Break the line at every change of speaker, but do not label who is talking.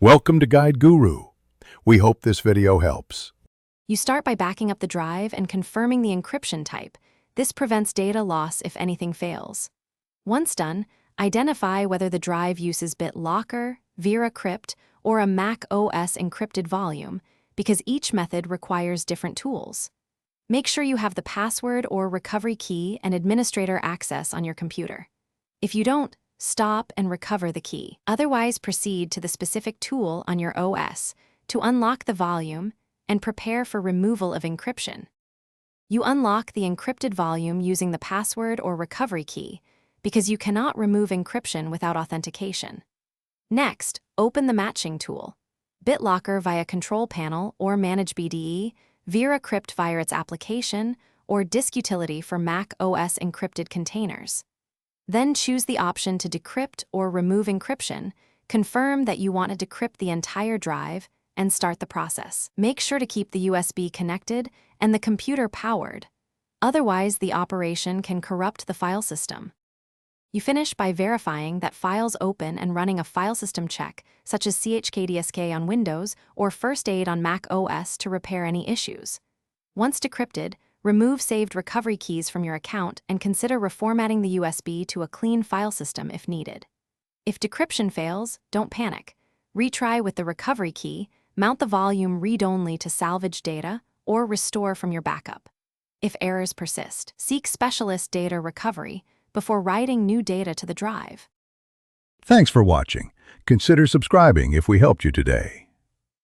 Welcome to Guide Guru. We hope this video helps.
You start by backing up the drive and confirming the encryption type. This prevents data loss if anything fails. Once done, identify whether the drive uses BitLocker, Decrypt, or a macOS encrypted volume, because each method requires different tools. Make sure you have the password or recovery key and administrator access on your computer. If you don't, stop and recover the key. Otherwise, proceed to the specific tool on your OS to unlock the volume and prepare for removal of encryption. You unlock the encrypted volume using the password or recovery key because you cannot remove encryption without authentication. Next, open the matching tool. BitLocker via Control Panel or Manage BDE, Decrypt via its application, or Disk Utility for Mac OS encrypted containers. Then choose the option to decrypt or remove encryption, confirm that you want to decrypt the entire drive, and start the process. Make sure to keep the USB connected and the computer powered. Otherwise, the operation can corrupt the file system. You finish by verifying that files open and running a file system check, such as chkdsk on Windows or First Aid on Mac OS to repair any issues. Once decrypted, remove saved recovery keys from your account and consider reformatting the USB to a clean file system if needed. If decryption fails, don't panic. Retry with the recovery key, mount the volume read-only to salvage data, or restore from your backup. If errors persist, seek specialist data recovery before writing new data to the drive.
Thanks for watching. Consider subscribing if we helped you today.